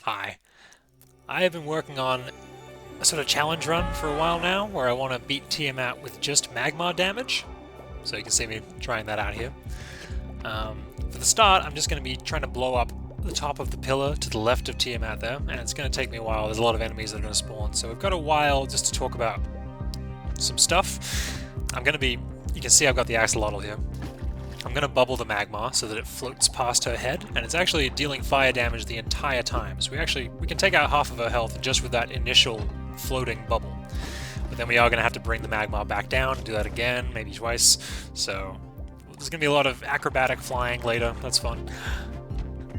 Hi. I have been working on a sort of challenge run for a while now where I want to beat Tiamat with just Magmar damage. So you can see me trying that out here. For the start, I'm just going to be trying to blow up the top of the pillar to the left of Tiamat there, and it's going to take me a while. There's a lot of enemies that are going to spawn, so we've got a while just to talk about some stuff. You can see I've got the axolotl here. I'm going to bubble the Magmar so that it floats past her head, and it's actually dealing fire damage the entire time. So we can take out half of her health just with that initial floating bubble. But then we are going to have to bring the Magmar back down and do that again, maybe twice. So there's going to be a lot of acrobatic flying later. That's fun.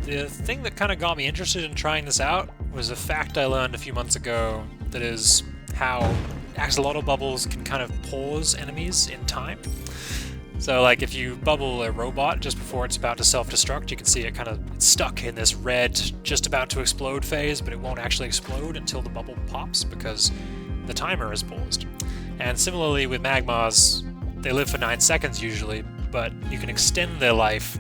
The thing that kind of got me interested in trying this out was a fact I learned a few months ago, that is how axolotl bubbles can kind of pause enemies in time. So like if you bubble a robot just before it's about to self-destruct, you can see it's stuck in this red, just about to explode phase, but it won't actually explode until the bubble pops because the timer is paused. And similarly with Magmars, they live for 9 seconds usually, but you can extend their life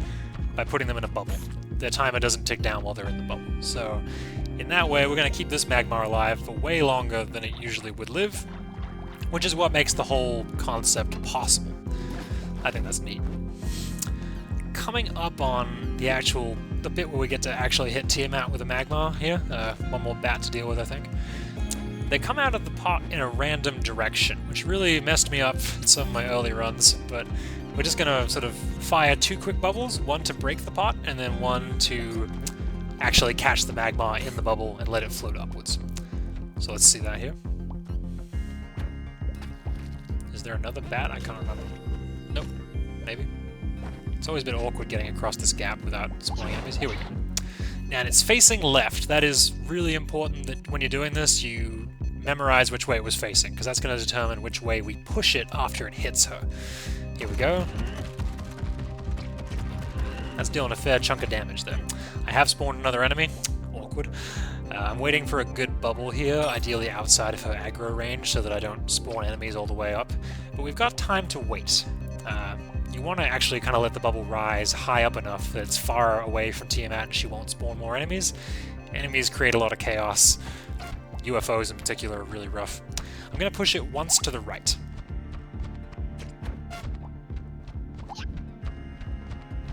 by putting them in a bubble. Their timer doesn't tick down while they're in the bubble. So in that way, we're going to keep this Magmar alive for way longer than it usually would live, which is what makes the whole concept possible. I think that's neat. Coming up on the bit where we get to actually hit Tiamat with a Magmar here, one more bat to deal with, I think. They come out of the pot in a random direction, which really messed me up in some of my early runs, but we're just going to sort of fire 2 quick bubbles, one to break the pot, and then one to actually catch the Magmar in the bubble and let it float upwards. So let's see that here. Is there another bat? I can't remember. Nope. Maybe. It's always been awkward getting across this gap without spawning enemies. Here we go. And it's facing left. That is really important that when you're doing this, you memorize which way it was facing, because that's going to determine which way we push it after it hits her. Here we go. That's dealing a fair chunk of damage there. I have spawned another enemy. Awkward. I'm waiting for a good bubble here, ideally outside of her aggro range, so that I don't spawn enemies all the way up. But we've got time to wait. You want to actually kind of let the bubble rise high up enough that it's far away from Tiamat and she won't spawn more enemies. Enemies create a lot of chaos. UFOs in particular are really rough. I'm going to push it once to the right.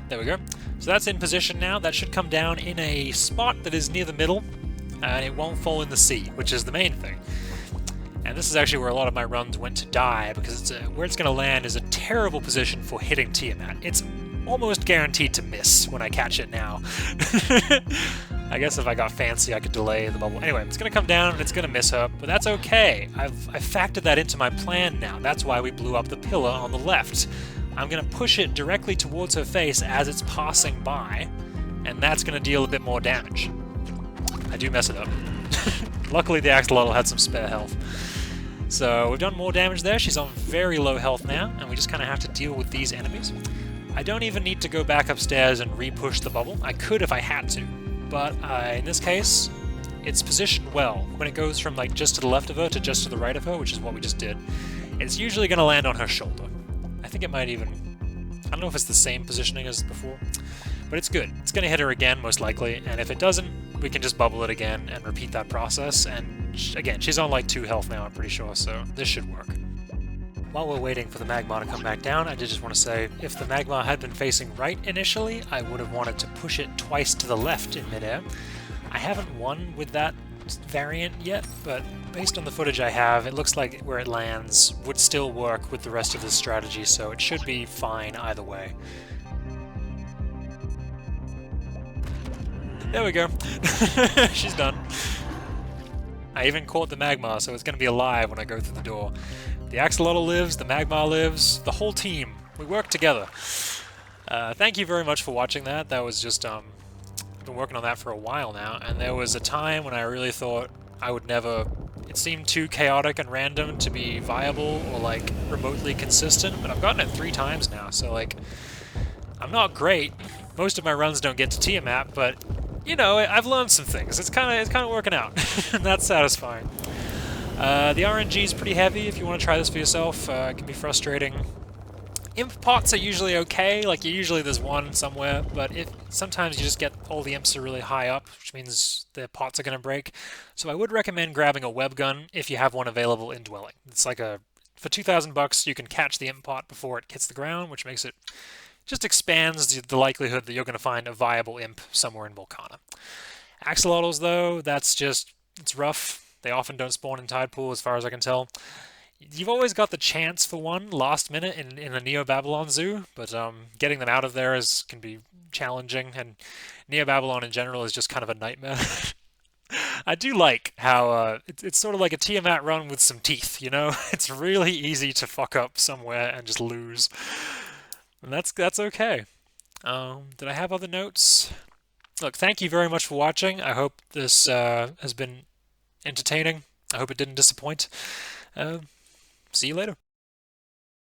There we go. So that's in position now. That should come down in a spot that is near the middle, and it won't fall in the sea, which is the main thing. And this is actually where a lot of my runs went to die, because where it's going to land is a terrible position for hitting Tiamat. It's almost guaranteed to miss when I catch it now. I guess if I got fancy, I could delay the bubble. Anyway, it's going to come down and it's going to miss her, but that's okay. I've factored that into my plan now. That's why we blew up the pillar on the left. I'm going to push it directly towards her face as it's passing by, and that's going to deal a bit more damage. I do mess it up. Luckily the axolotl had some spare health. So we've done more damage there. She's on very low health now, and we just kind of have to deal with these enemies. I don't even need to go back upstairs and re-push the bubble. I could if I had to, but in this case, it's positioned well. When it goes from like just to the left of her to just to the right of her, which is what we just did, it's usually going to land on her shoulder. I think it might even... I don't know if it's the same positioning as before, but it's good. It's going to hit her again, most likely, and if it doesn't, we can just bubble it again and repeat that process, and again, she's on like 2 health now, I'm pretty sure, so this should work. While we're waiting for the Magmar to come back down, I did just want to say, if the Magmar had been facing right initially, I would have wanted to push it twice to the left in midair. I haven't won with that variant yet, but based on the footage I have, it looks like where it lands would still work with the rest of the strategy, so it should be fine either way. There we go. She's done. I even caught the Magmar, so it's going to be alive when I go through the door. The axolotl lives, the Magmar lives, the whole team. We work together. Thank you very much for watching that. That was just, been working on that for a while now, and there was a time when I really thought I would never... It seemed too chaotic and random to be viable or, like, remotely consistent, but I've gotten it 3 times now, so, like, I'm not great. Most of my runs don't get to Tiamat, but... You know, I've learned some things. It's kind of working out, and that's satisfying. The RNG is pretty heavy if you want to try this for yourself. It can be frustrating. Imp pots are usually okay, like usually there's one somewhere, but if sometimes you just get all the imps are really high up, which means the pots are going to break. So I would recommend grabbing a web gun if you have one available in Dwelling. It's like a for 2,000 bucks you can catch the imp pot before it hits the ground, which makes it just expands the likelihood that you're going to find a viable imp somewhere in Volcana. Axolotls though, it's rough. They often don't spawn in Tide Pool as far as I can tell. You've always got the chance for one last minute in a Neo Babylon zoo, but getting them out of there can be challenging, and Neo Babylon in general is just kind of a nightmare. I do like how it's sort of like a Tiamat run with some teeth, you know? It's really easy to fuck up somewhere and just lose, and that's okay. Did I have other notes? Look, thank you very much for watching. I hope this has been entertaining. I hope it didn't disappoint. Uh, See you later.